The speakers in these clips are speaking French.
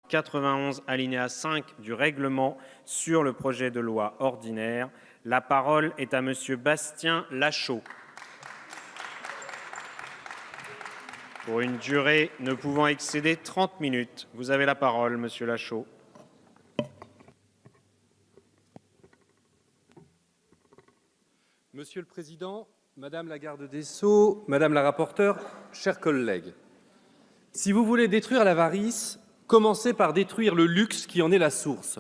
91 alinéa 5 du règlement sur le projet de loi ordinaire. La parole est à Monsieur Bastien Lachaud. Pour une durée ne pouvant excéder 30 minutes. Vous avez la parole, Monsieur Lachaud. Monsieur le Président, Madame la garde des Sceaux, Madame la rapporteure, chers collègues, si vous voulez détruire l'avarice, commencez par détruire le luxe qui en est la source.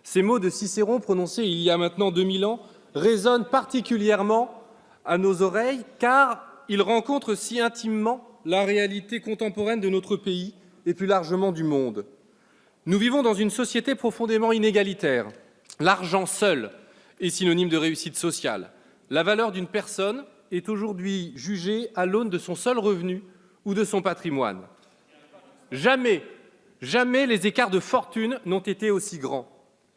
Ces mots de Cicéron prononcés il y a maintenant 2000 ans résonnent particulièrement à nos oreilles car ils rencontrent si intimement la réalité contemporaine de notre pays et plus largement du monde. Nous vivons dans une société profondément inégalitaire. L'argent seul est synonyme de réussite sociale. La valeur d'une personne est aujourd'hui jugée à l'aune de son seul revenu ou de son patrimoine. Jamais les écarts de fortune n'ont été aussi grands.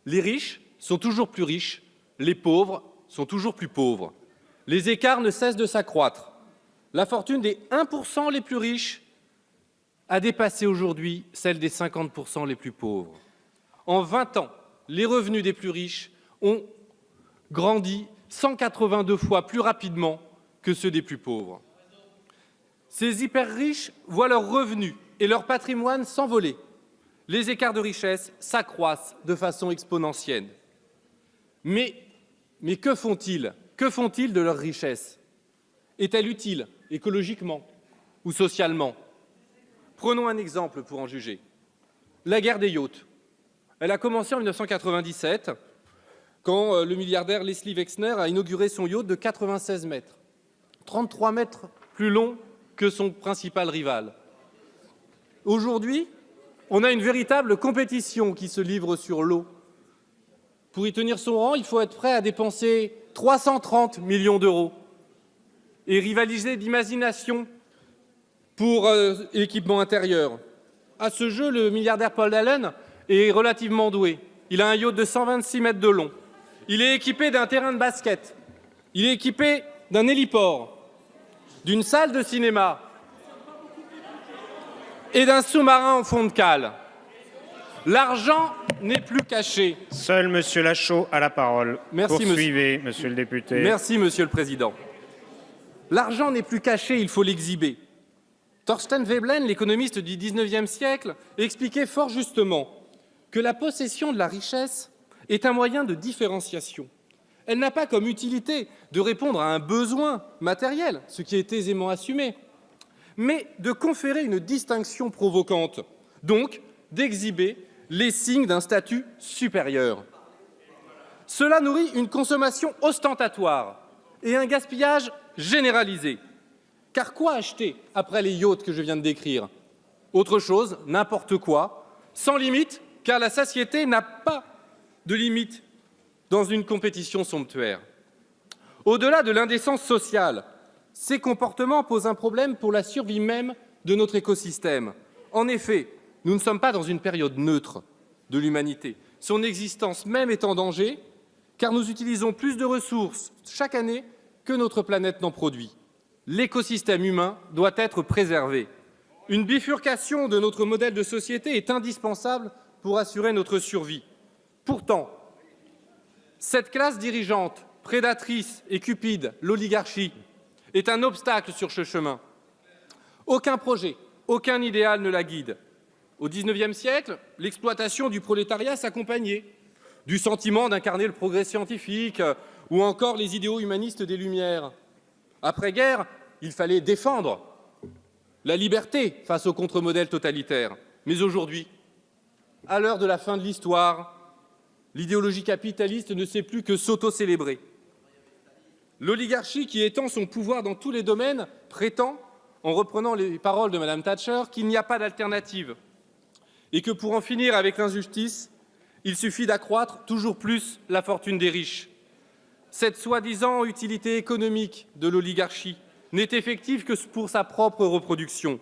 Les riches sont toujours plus riches, les pauvres sont toujours plus pauvres. Les écarts ne cessent de s'accroître. La fortune des 1% les plus riches a dépassé aujourd'hui celle des 50% les plus pauvres. En 20 ans, les revenus des plus riches ont grandi 182 fois plus rapidement que ceux des plus pauvres. Ces hyper-riches voient leurs revenus et leur patrimoine s'envoler. Les écarts de richesse s'accroissent de façon exponentielle. Mais que font-ils? Que font-ils de leur richesse? Est-elle utile écologiquement ou socialement? Prenons un exemple pour en juger. La guerre des yachts. Elle a commencé en 1997, quand le milliardaire Leslie Wexner a inauguré son yacht de 96 mètres, 33 mètres plus long que son principal rival. Aujourd'hui, on a une véritable compétition qui se livre sur l'eau. Pour y tenir son rang, il faut être prêt à dépenser 330 millions d'euros et rivaliser d'imagination pour l'équipement intérieur. À ce jeu, le milliardaire Paul Allen est relativement doué. Il a un yacht de 126 mètres de long. Il est équipé d'un terrain de basket. Il est équipé d'un héliport, d'une salle de cinéma et d'un sous-marin en fond de cale. L'argent n'est plus caché. Seul Monsieur Lachaud a la parole. Merci, Poursuivez, Monsieur le député. Merci, Monsieur le Président. L'argent n'est plus caché, il faut l'exhiber. Thorstein Veblen, l'économiste du XIXe siècle, expliquait fort justement que la possession de la richesse est un moyen de différenciation. Elle n'a pas comme utilité de répondre à un besoin matériel, ce qui est aisément assumé, mais de conférer une distinction provocante, donc d'exhiber les signes d'un statut supérieur. Cela nourrit une consommation ostentatoire et un gaspillage généralisé. Car quoi acheter après les yachts que je viens de décrire? Autre chose, n'importe quoi, sans limite, car la satiété n'a pas de limite dans une compétition somptuaire. Au-delà de l'indécence sociale, ces comportements posent un problème pour la survie même de notre écosystème. En effet, nous ne sommes pas dans une période neutre de l'humanité. Son existence même est en danger, car nous utilisons plus de ressources chaque année que notre planète n'en produit. L'écosystème humain doit être préservé. Une bifurcation de notre modèle de société est indispensable pour assurer notre survie. Pourtant, cette classe dirigeante, prédatrice et cupide, l'oligarchie, est un obstacle sur ce chemin. Aucun projet, aucun idéal ne la guide. Au XIXe siècle, l'exploitation du prolétariat s'accompagnait du sentiment d'incarner le progrès scientifique ou encore les idéaux humanistes des Lumières. Après-guerre, il fallait défendre la liberté face au contre-modèle totalitaire. Mais aujourd'hui, à l'heure de la fin de l'histoire, l'idéologie capitaliste ne sait plus que s'auto-célébrer. L'oligarchie, qui étend son pouvoir dans tous les domaines, prétend, en reprenant les paroles de Mme Thatcher, qu'il n'y a pas d'alternative et que pour en finir avec l'injustice, il suffit d'accroître toujours plus la fortune des riches. Cette soi-disant utilité économique de l'oligarchie n'est effective que pour sa propre reproduction.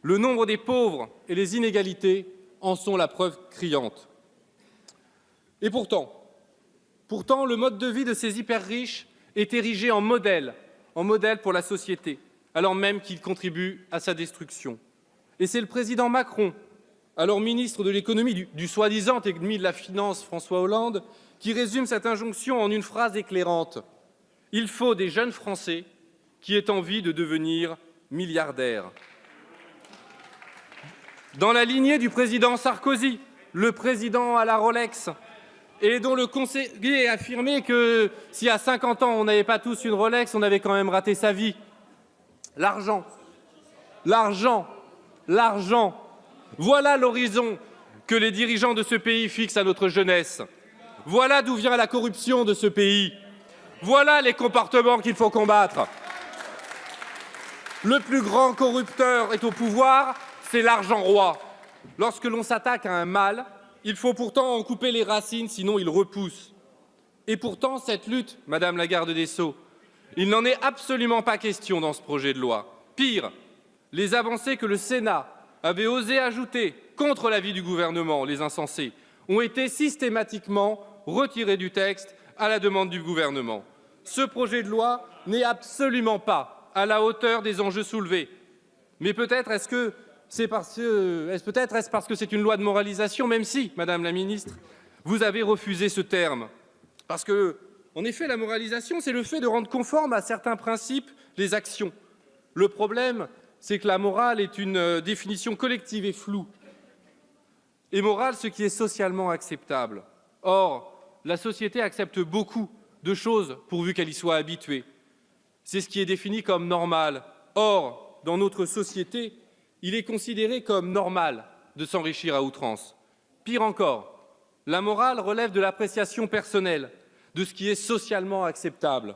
Le nombre des pauvres et les inégalités en sont la preuve criante. Et pourtant, le mode de vie de ces hyper-riches est érigé en modèle pour la société, alors même qu'il contribue à sa destruction. Et c'est le président Macron alors ministre de l'économie du soi-disant ennemi de la finance François Hollande, qui résume cette injonction en une phrase éclairante. Il faut des jeunes Français qui aient envie de devenir milliardaires. Dans la lignée du président Sarkozy, le président à la Rolex, et dont le conseiller a affirmé que si à 50 ans on n'avait pas tous une Rolex, on avait quand même raté sa vie. L'argent, l'argent, l'argent. Voilà l'horizon que les dirigeants de ce pays fixent à notre jeunesse. Voilà d'où vient la corruption de ce pays. Voilà les comportements qu'il faut combattre. Le plus grand corrupteur est au pouvoir, c'est l'argent roi. Lorsque l'on s'attaque à un mal, il faut pourtant en couper les racines, sinon il repousse. Et pourtant, cette lutte, Madame la garde des Sceaux, il n'en est absolument pas question dans ce projet de loi. Pire, les avancées que le Sénat avait osé ajouter contre l'avis du gouvernement, les insensés, ont été systématiquement retirées du texte à la demande du gouvernement. Ce projet de loi n'est absolument pas à la hauteur des enjeux soulevés. Mais peut-être est-ce parce que c'est une loi de moralisation, même si, Madame la Ministre, vous avez refusé ce terme. Parce que, en effet, la moralisation, c'est le fait de rendre conforme à certains principes les actions. Le problème, c'est que la morale est une définition collective et floue. Et morale, ce qui est socialement acceptable. Or, la société accepte beaucoup de choses pourvu qu'elle y soit habituée. C'est ce qui est défini comme normal. Or, dans notre société, il est considéré comme normal de s'enrichir à outrance. Pire encore, la morale relève de l'appréciation personnelle, de ce qui est socialement acceptable.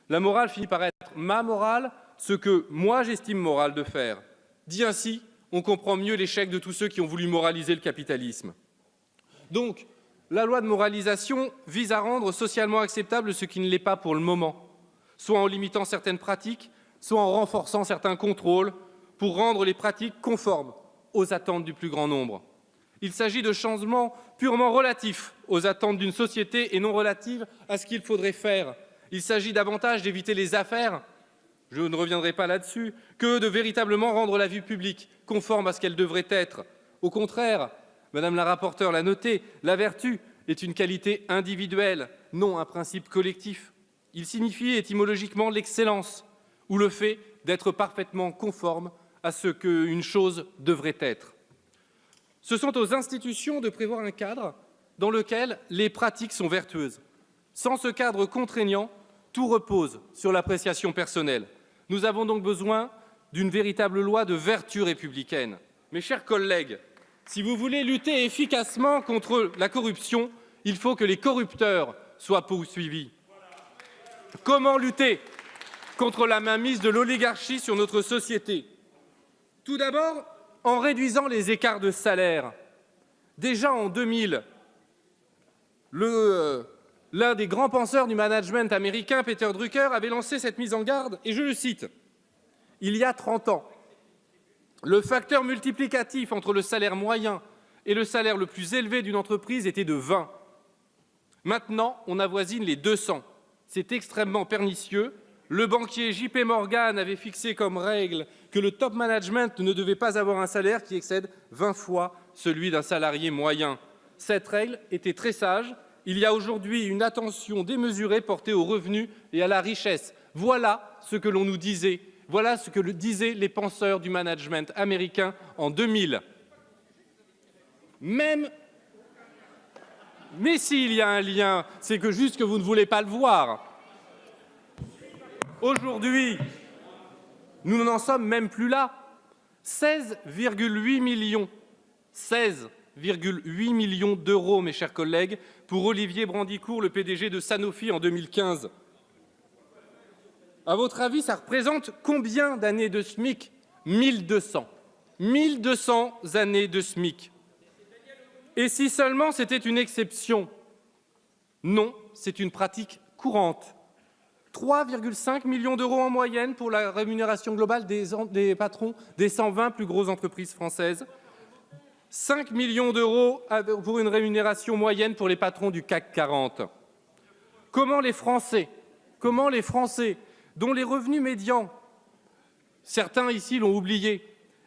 La morale finit par être ma morale, ce que moi j'estime moral de faire. Dit ainsi, on comprend mieux l'échec de tous ceux qui ont voulu moraliser le capitalisme. Donc, la loi de moralisation vise à rendre socialement acceptable ce qui ne l'est pas pour le moment, soit en limitant certaines pratiques, soit en renforçant certains contrôles, pour rendre les pratiques conformes aux attentes du plus grand nombre. Il s'agit de changements purement relatifs aux attentes d'une société et non relatifs à ce qu'il faudrait faire. Il s'agit davantage d'éviter les affaires, je ne reviendrai pas là-dessus, que de véritablement rendre la vie publique conforme à ce qu'elle devrait être. Au contraire, Madame la rapporteure l'a noté, la vertu est une qualité individuelle, non un principe collectif. Il signifie étymologiquement l'excellence ou le fait d'être parfaitement conforme à ce qu'une chose devrait être. Ce sont aux institutions de prévoir un cadre dans lequel les pratiques sont vertueuses. Sans ce cadre contraignant, tout repose sur l'appréciation personnelle. Nous avons donc besoin d'une véritable loi de vertu républicaine. Mes chers collègues, si vous voulez lutter efficacement contre la corruption, il faut que les corrupteurs soient poursuivis. Comment lutter contre la mainmise de l'oligarchie sur notre société? Tout d'abord, en réduisant les écarts de salaire. Déjà en 2000, l'un des grands penseurs du management américain, Peter Drucker, avait lancé cette mise en garde, et je le cite. « Il y a 30 ans, le facteur multiplicatif entre le salaire moyen et le salaire le plus élevé d'une entreprise était de 20. Maintenant, on avoisine les 200. C'est extrêmement pernicieux. Le banquier JP Morgan avait fixé comme règle que le top management ne devait pas avoir un salaire qui excède 20 fois celui d'un salarié moyen. Cette règle était très sage. Il y a aujourd'hui une attention démesurée portée aux revenus et à la richesse. Voilà ce que l'on nous disait. Voilà ce que disaient les penseurs du management américain en 2000. Mais s'il y a un lien, c'est que juste que vous ne voulez pas le voir. Aujourd'hui, nous n'en sommes même plus là. 16,8 millions d'euros, mes chers collègues, pour Olivier Brandicourt, le PDG de Sanofi en 2015. À votre avis, ça représente combien d'années de SMIC? 1200. 1200 années de SMIC. Et si seulement c'était une exception? Non, c'est une pratique courante. 3,5 millions d'euros en moyenne pour la rémunération globale des patrons des 120 plus grosses entreprises françaises. 5 millions d'euros pour une rémunération moyenne pour les patrons du CAC 40. Comment les Français, dont les revenus médians, certains ici l'ont oublié,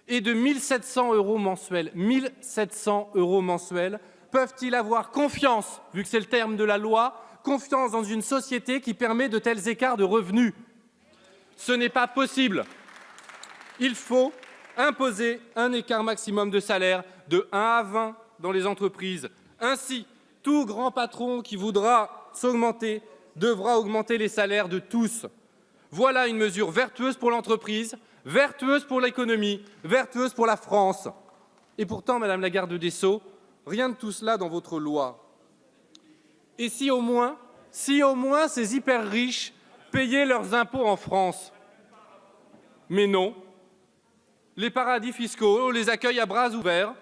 est de 1 700 € mensuels. 1 700 € mensuels. Peuvent-ils avoir confiance, vu que c'est le terme de la loi, confiance dans une société qui permet de tels écarts de revenus? Ce n'est pas possible. Il faut imposer un écart maximum de salaire de 1 à 20 dans les entreprises. Ainsi, tout grand patron qui voudra s'augmenter devra augmenter les salaires de tous. Voilà une mesure vertueuse pour l'entreprise, vertueuse pour l'économie, vertueuse pour la France. Et pourtant, Madame la garde des Sceaux, rien de tout cela dans votre loi. Et si au moins ces hyper riches payaient leurs impôts en France? Mais non. Les paradis fiscaux les accueillent à bras ouverts.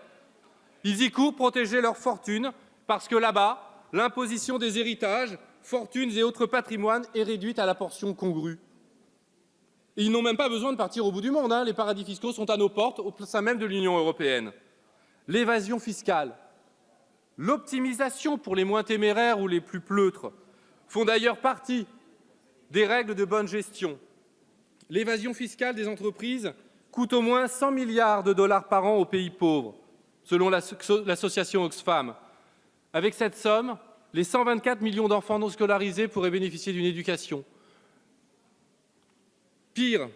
Ils y courent protéger leur fortune parce que là-bas, l'imposition des héritages, fortunes et autres patrimoines est réduite à la portion congrue. Et ils n'ont même pas besoin de partir au bout du monde. Les paradis fiscaux sont à nos portes, au sein même de l'Union européenne. L'évasion fiscale, l'optimisation pour les moins téméraires ou les plus pleutres font d'ailleurs partie des règles de bonne gestion. L'évasion fiscale des entreprises coûte au moins 100 milliards de dollars par an aux pays pauvres, selon l'association Oxfam. Avec cette somme, les 124 millions d'enfants non scolarisés pourraient bénéficier d'une éducation. Pire,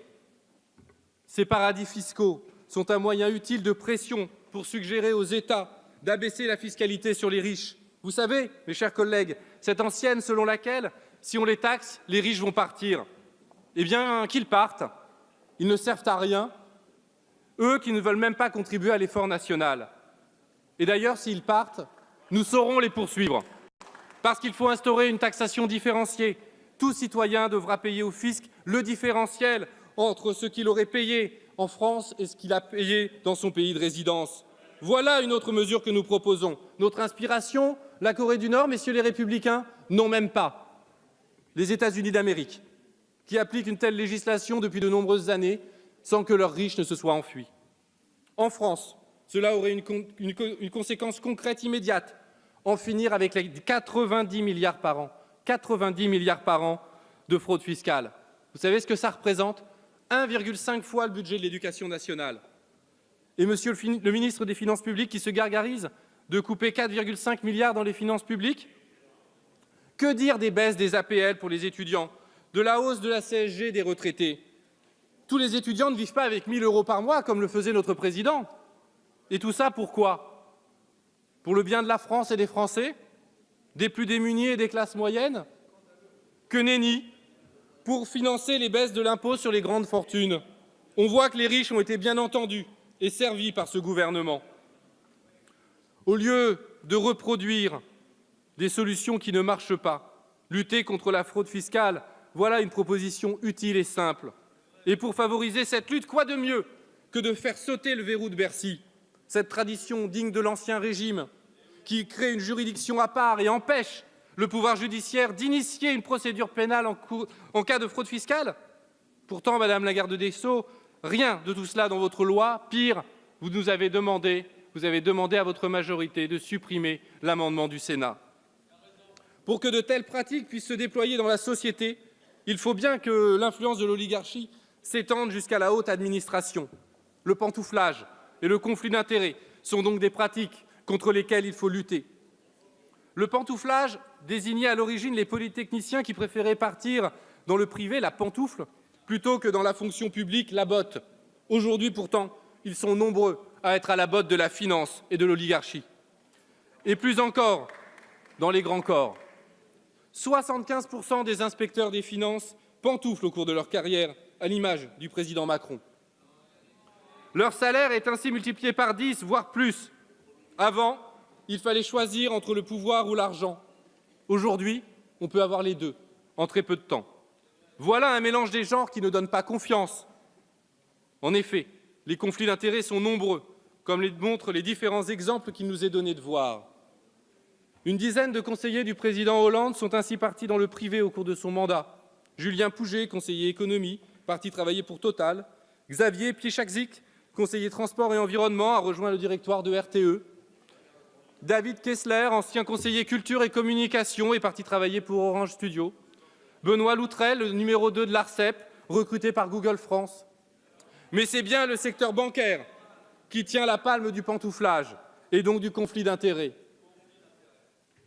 ces paradis fiscaux sont un moyen utile de pression pour suggérer aux États d'abaisser la fiscalité sur les riches. Vous savez, mes chers collègues, cette ancienne selon laquelle, si on les taxe, les riches vont partir. Eh bien, qu'ils partent. Ils ne servent à rien, eux qui ne veulent même pas contribuer à l'effort national. Et d'ailleurs, s'ils partent, nous saurons les poursuivre. Parce qu'il faut instaurer une taxation différenciée. Tout citoyen devra payer au fisc le différentiel entre ce qu'il aurait payé en France et ce qu'il a payé dans son pays de résidence. Voilà une autre mesure que nous proposons. Notre inspiration, la Corée du Nord, messieurs les Républicains, non même pas. Les États-Unis d'Amérique, qui appliquent une telle législation depuis de nombreuses années sans que leurs riches ne se soient enfuis. En France, cela aurait une conséquence concrète immédiate, en finir avec les 90 milliards par an. 90 milliards par an de fraude fiscale. Vous savez ce que ça représente? 1,5 fois le budget de l'éducation nationale. Et monsieur le ministre des Finances publiques qui se gargarise de couper 4,5 milliards dans les finances publiques? Que dire des baisses des APL pour les étudiants, de la hausse de la CSG des retraités? Tous les étudiants ne vivent pas avec 1 000 € par mois comme le faisait notre président. Et tout ça pourquoi? Pour le bien de la France et des Français? Des plus démunis et des classes moyennes? Que nenni! Pour financer les baisses de l'impôt sur les grandes fortunes. On voit que les riches ont été bien entendus et servis par ce gouvernement. Au lieu de reproduire des solutions qui ne marchent pas, lutter contre la fraude fiscale, voilà une proposition utile et simple. Et pour favoriser cette lutte, quoi de mieux que de faire sauter le verrou de Bercy, cette tradition digne de l'Ancien Régime, qui crée une juridiction à part et empêche le pouvoir judiciaire d'initier une procédure pénale en cas de fraude fiscale? Pourtant, Madame la garde des Sceaux, rien de tout cela dans votre loi. Pire, vous avez demandé à votre majorité de supprimer l'amendement du Sénat. Pour que de telles pratiques puissent se déployer dans la société, il faut bien que l'influence de l'oligarchie s'étende jusqu'à la haute administration. Le pantouflage et le conflit d'intérêts sont donc des pratiques contre lesquelles il faut lutter. Le pantouflage désignait à l'origine les polytechniciens qui préféraient partir dans le privé, la pantoufle, plutôt que dans la fonction publique, la botte. Aujourd'hui, pourtant, ils sont nombreux à être à la botte de la finance et de l'oligarchie. Et plus encore, dans les grands corps. 75% des inspecteurs des finances pantouflent au cours de leur carrière, à l'image du président Macron. Leur salaire est ainsi multiplié par 10, voire plus. Avant, il fallait choisir entre le pouvoir ou l'argent. Aujourd'hui, on peut avoir les deux, en très peu de temps. Voilà un mélange des genres qui ne donne pas confiance. En effet, les conflits d'intérêts sont nombreux, comme le montrent les différents exemples qu'il nous est donné de voir. Une dizaine de conseillers du président Hollande sont ainsi partis dans le privé au cours de son mandat. Julien Pouget, conseiller économie, parti travailler pour Total. Xavier Piechakzik, conseiller transport et environnement, a rejoint le directoire de RTE. David Kessler, ancien conseiller culture et communication, est parti travailler pour Orange Studio. Benoît Loutrel, le numéro 2 de l'ARCEP, recruté par Google France. Mais c'est bien le secteur bancaire qui tient la palme du pantouflage et donc du conflit d'intérêts.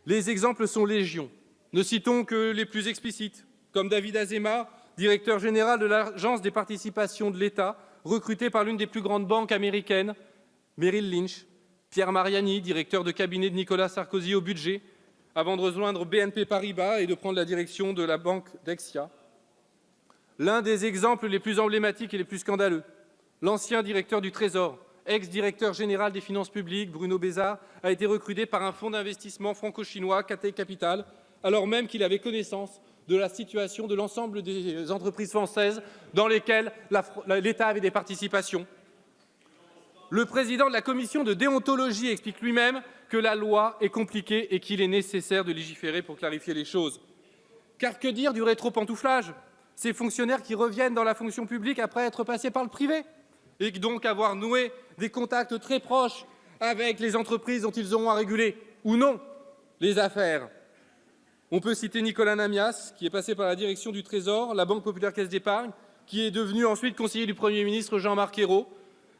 Les exemples sont légion. Ne citons que les plus explicites, comme David Azema, directeur général de l'Agence des participations de l'État, recruté par l'une des plus grandes banques américaines, Merrill Lynch, Pierre Mariani, directeur de cabinet de Nicolas Sarkozy au budget, avant de rejoindre BNP Paribas et de prendre la direction de la banque Dexia. L'un des exemples les plus emblématiques et les plus scandaleux, l'ancien directeur du Trésor, ex-directeur général des finances publiques, Bruno Bézard, a été recruté par un fonds d'investissement franco-chinois, Cathay Capital, alors même qu'il avait connaissance de la situation de l'ensemble des entreprises françaises dans lesquelles l'État avait des participations. Le président de la commission de déontologie explique lui-même que la loi est compliquée et qu'il est nécessaire de légiférer pour clarifier les choses. Car que dire du rétro-pantouflage? Ces fonctionnaires qui reviennent dans la fonction publique après être passés par le privé et donc avoir noué des contacts très proches avec les entreprises dont ils auront à réguler ou non les affaires. On peut citer Nicolas Namias, qui est passé par la direction du Trésor, la Banque Populaire Caisse d'Épargne, qui est devenu ensuite conseiller du Premier ministre Jean-Marc Ayrault.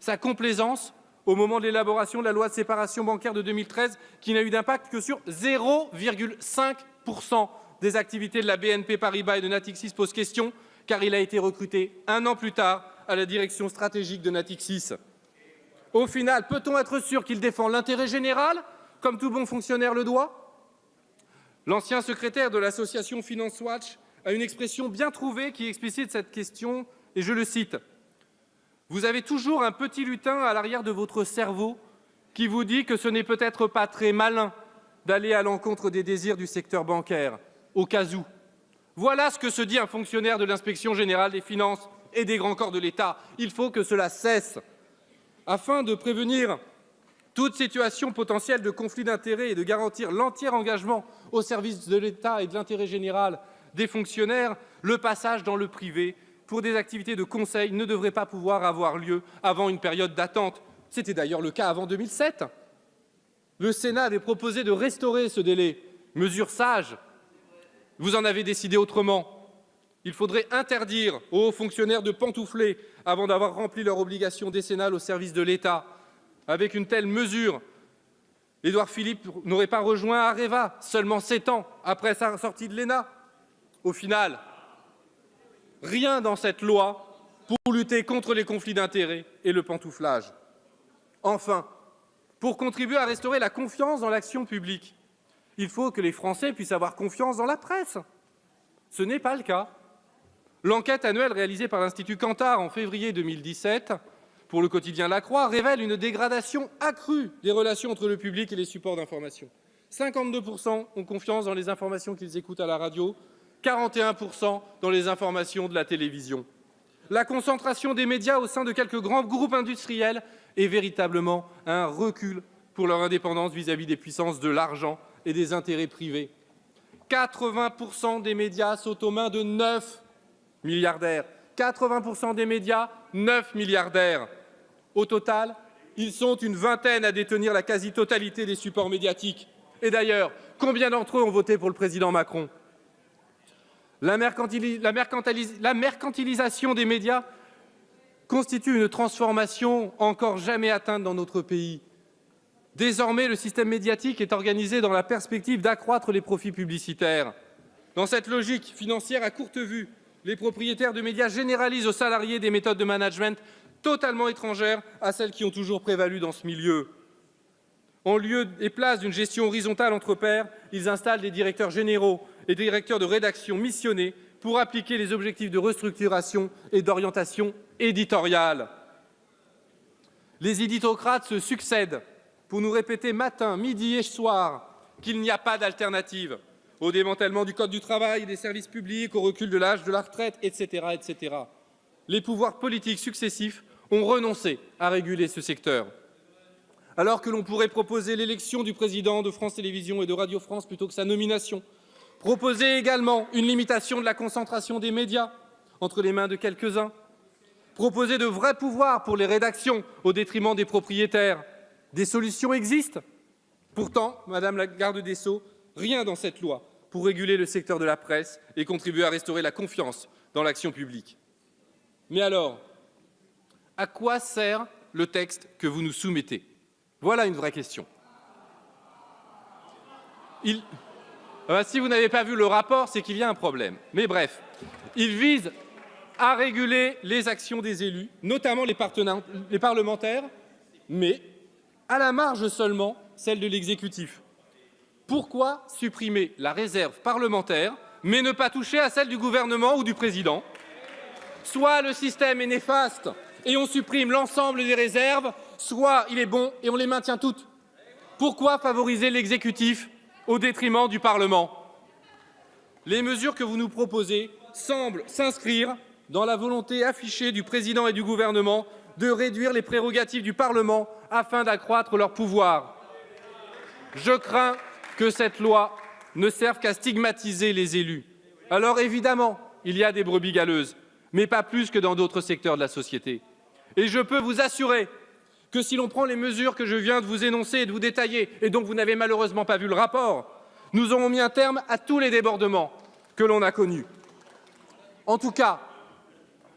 Sa complaisance au moment de l'élaboration de la loi de séparation bancaire de 2013, qui n'a eu d'impact que sur 0,5% des activités de la BNP Paribas et de Natixis, pose question, car il a été recruté 1 an plus tard à la direction stratégique de Natixis. Au final, peut-on être sûr qu'il défend l'intérêt général, comme tout bon fonctionnaire le doit? L'ancien secrétaire de l'association Finance Watch a une expression bien trouvée qui explicite cette question, et je le cite. « Vous avez toujours un petit lutin à l'arrière de votre cerveau qui vous dit que ce n'est peut-être pas très malin d'aller à l'encontre des désirs du secteur bancaire, au cas où. Voilà ce que se dit un fonctionnaire de l'Inspection générale des finances et des grands corps de l'État. Il faut que cela cesse. » Afin de prévenir toute situation potentielle de conflit d'intérêts et de garantir l'entier engagement au service de l'État et de l'intérêt général des fonctionnaires, le passage dans le privé pour des activités de conseil ne devrait pas pouvoir avoir lieu avant une période d'attente. C'était d'ailleurs le cas avant 2007. Le Sénat avait proposé de restaurer ce délai. Mesure sage. Vous en avez décidé autrement. Il faudrait interdire aux hauts fonctionnaires de pantoufler avant d'avoir rempli leur obligation décennale au service de l'État. Avec une telle mesure, Édouard Philippe n'aurait pas rejoint Areva seulement 7 ans après sa sortie de l'ENA. Au final, rien dans cette loi pour lutter contre les conflits d'intérêts et le pantouflage. Enfin, pour contribuer à restaurer la confiance dans l'action publique, il faut que les Français puissent avoir confiance dans la presse. Ce n'est pas le cas. L'enquête annuelle réalisée par l'Institut Kantar en février 2017 pour le quotidien La Croix révèle une dégradation accrue des relations entre le public et les supports d'information. 52% ont confiance dans les informations qu'ils écoutent à la radio, 41% dans les informations de la télévision. La concentration des médias au sein de quelques grands groupes industriels est véritablement un recul pour leur indépendance vis-à-vis des puissances de l'argent et des intérêts privés. 80% des médias sont aux mains de 9 milliardaires. 80% des médias, 9 milliardaires. Au total, ils sont une vingtaine à détenir la quasi-totalité des supports médiatiques. Et d'ailleurs, combien d'entre eux ont voté pour le président Macron? La mercantilisation des médias constitue une transformation encore jamais atteinte dans notre pays. Désormais, le système médiatique est organisé dans la perspective d'accroître les profits publicitaires. Dans cette logique financière à courte vue, les propriétaires de médias généralisent aux salariés des méthodes de management totalement étrangères à celles qui ont toujours prévalu dans ce milieu. En lieu et place d'une gestion horizontale entre pairs, ils installent des directeurs généraux et des directeurs de rédaction missionnés pour appliquer les objectifs de restructuration et d'orientation éditoriale. Les éditocrates se succèdent pour nous répéter matin, midi et soir qu'il n'y a pas d'alternative au démantèlement du Code du travail et des services publics, au recul de l'âge de la retraite, etc., etc. Les pouvoirs politiques successifs ont renoncé à réguler ce secteur. Alors que l'on pourrait proposer l'élection du président de France Télévisions et de Radio France plutôt que sa nomination, proposer également une limitation de la concentration des médias entre les mains de quelques-uns, proposer de vrais pouvoirs pour les rédactions au détriment des propriétaires. Des solutions existent. Pourtant, Madame la garde des Sceaux, rien dans cette loi pour réguler le secteur de la presse et contribuer à restaurer la confiance dans l'action publique. Mais alors, à quoi sert le texte que vous nous soumettez? Voilà une vraie question. Si vous n'avez pas vu le rapport, c'est qu'il y a un problème. Mais bref, il vise à réguler les actions des élus, notamment les parlementaires, mais à la marge seulement celle de l'exécutif. Pourquoi supprimer la réserve parlementaire, mais ne pas toucher à celle du gouvernement ou du président? Soit le système est néfaste et on supprime l'ensemble des réserves, soit il est bon et on les maintient toutes. Pourquoi favoriser l'exécutif au détriment du Parlement? Les mesures que vous nous proposez semblent s'inscrire dans la volonté affichée du président et du gouvernement de réduire les prérogatives du Parlement afin d'accroître leur pouvoir. Je crains que cette loi ne serve qu'à stigmatiser les élus. Alors évidemment, il y a des brebis galeuses, mais pas plus que dans d'autres secteurs de la société. Et je peux vous assurer que si l'on prend les mesures que je viens de vous énoncer et de vous détailler, et dont vous n'avez malheureusement pas vu le rapport, nous aurons mis un terme à tous les débordements que l'on a connus. En tout cas,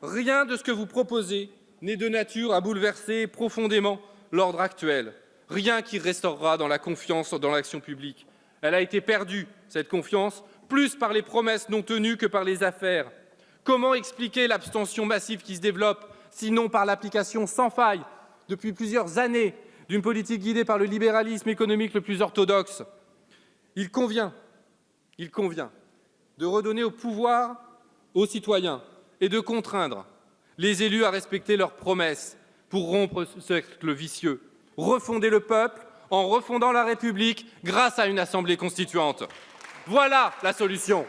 rien de ce que vous proposez n'est de nature à bouleverser profondément l'ordre actuel. Rien qui restaurera dans la confiance dans l'action publique. Elle a été perdue, cette confiance, plus par les promesses non tenues que par les affaires. Comment expliquer l'abstention massive qui se développe, sinon par l'application sans faille, depuis plusieurs années, d'une politique guidée par le libéralisme économique le plus orthodoxe? Il convient de redonner au pouvoir aux citoyens et de contraindre les élus à respecter leurs promesses pour rompre ce cercle vicieux. Refonder le peuple en refondant la République grâce à une assemblée constituante. Voilà la solution.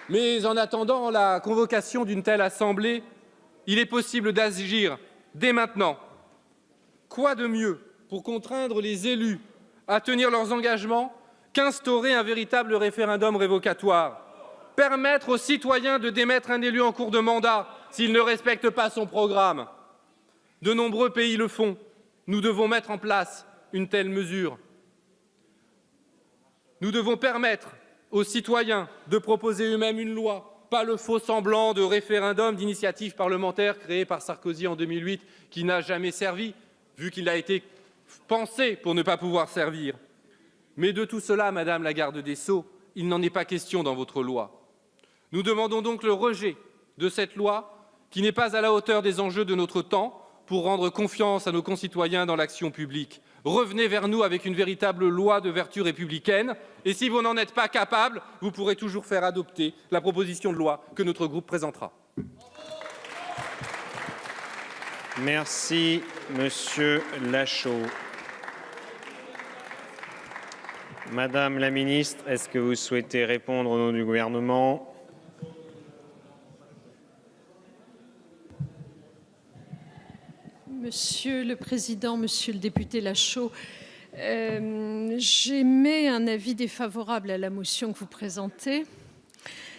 Mais en attendant la convocation d'une telle assemblée, il est possible d'agir dès maintenant. Quoi de mieux pour contraindre les élus à tenir leurs engagements qu'instaurer un véritable référendum révocatoire? Permettre aux citoyens de démettre un élu en cours de mandat s'il ne respecte pas son programme. De nombreux pays le font. Nous devons mettre en place une telle mesure. Nous devons permettre aux citoyens de proposer eux-mêmes une loi, pas le faux semblant de référendum d'initiative parlementaire créé par Sarkozy en 2008 qui n'a jamais servi, vu qu'il a été pensé pour ne pas pouvoir servir. Mais de tout cela, Madame la garde des Sceaux, il n'en est pas question dans votre loi. Nous demandons donc le rejet de cette loi qui n'est pas à la hauteur des enjeux de notre temps pour rendre confiance à nos concitoyens dans l'action publique. Revenez vers nous avec une véritable loi de vertu républicaine et si vous n'en êtes pas capable, vous pourrez toujours faire adopter la proposition de loi que notre groupe présentera. Merci, Monsieur Lachaud. Madame la ministre, est-ce que vous souhaitez répondre au nom du gouvernement? Monsieur le Président, Monsieur le député Lachaud, j'émets un avis défavorable à la motion que vous présentez.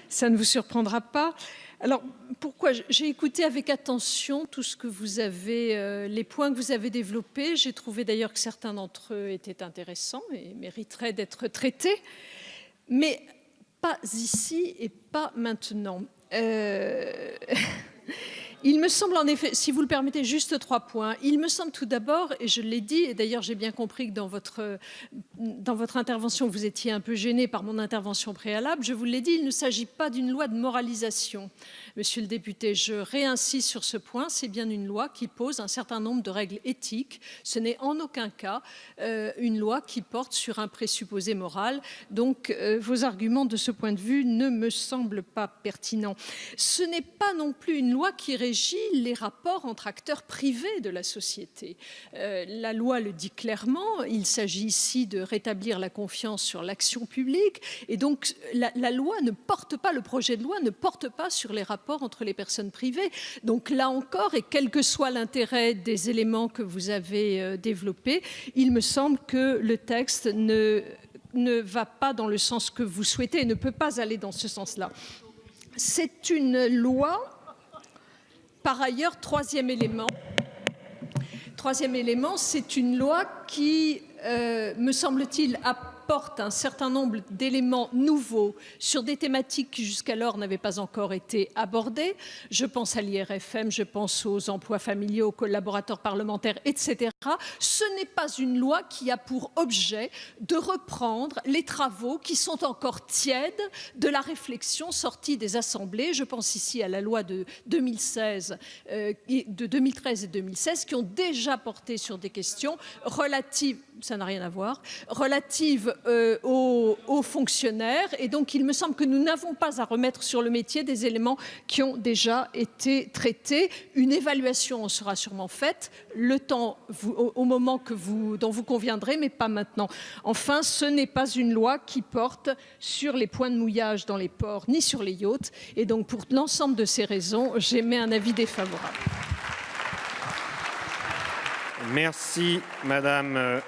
Ça ne vous surprendra pas. Alors, pourquoi? J'ai écouté avec attention tout ce que vous avez, les points que vous avez développés. J'ai trouvé d'ailleurs que certains d'entre eux étaient intéressants et mériteraient d'être traités, mais pas ici et pas maintenant. Il me semble en effet, si vous le permettez, juste 3 points. Il me semble tout d'abord, et je l'ai dit, et d'ailleurs j'ai bien compris que dans votre intervention, vous étiez un peu gêné par mon intervention préalable, je vous l'ai dit, il ne s'agit pas d'une loi de moralisation. Monsieur le député, je réinsiste sur ce point, c'est bien une loi qui pose un certain nombre de règles éthiques. Ce n'est en aucun cas une loi qui porte sur un présupposé moral. Donc vos arguments de ce point de vue ne me semblent pas pertinents. Ce n'est pas non plus une loi qui régit les rapports entre acteurs privés de la société. La loi le dit clairement, il s'agit ici de rétablir la confiance sur l'action publique et donc la loi ne porte pas, le projet de loi ne porte pas sur les rapports entre les personnes privées. Donc là encore, et quel que soit l'intérêt des éléments que vous avez développés, il me semble que le texte ne va pas dans le sens que vous souhaitez et ne peut pas aller dans ce sens-là. C'est une loi. Par ailleurs, troisième élément, c'est une loi qui, me semble-t-il, a apporte un certain nombre d'éléments nouveaux sur des thématiques qui jusqu'alors n'avaient pas encore été abordées. Je pense à l'IRFM, je pense aux emplois familiaux, aux collaborateurs parlementaires, etc. Ce n'est pas une loi qui a pour objet de reprendre les travaux qui sont encore tièdes de la réflexion sortie des assemblées. Je pense ici à la loi de 2013 et 2016 qui ont déjà porté sur des questions relatives, ça n'a rien à voir, relatives aux fonctionnaires. Et donc, il me semble que nous n'avons pas à remettre sur le métier des éléments qui ont déjà été traités. Une évaluation en sera sûrement faite, le temps au moment dont vous conviendrez, mais pas maintenant. Enfin, ce n'est pas une loi qui porte sur les points de mouillage dans les ports ni sur les yachts. Et donc, pour l'ensemble de ces raisons, j'émets un avis défavorable. Merci, Madame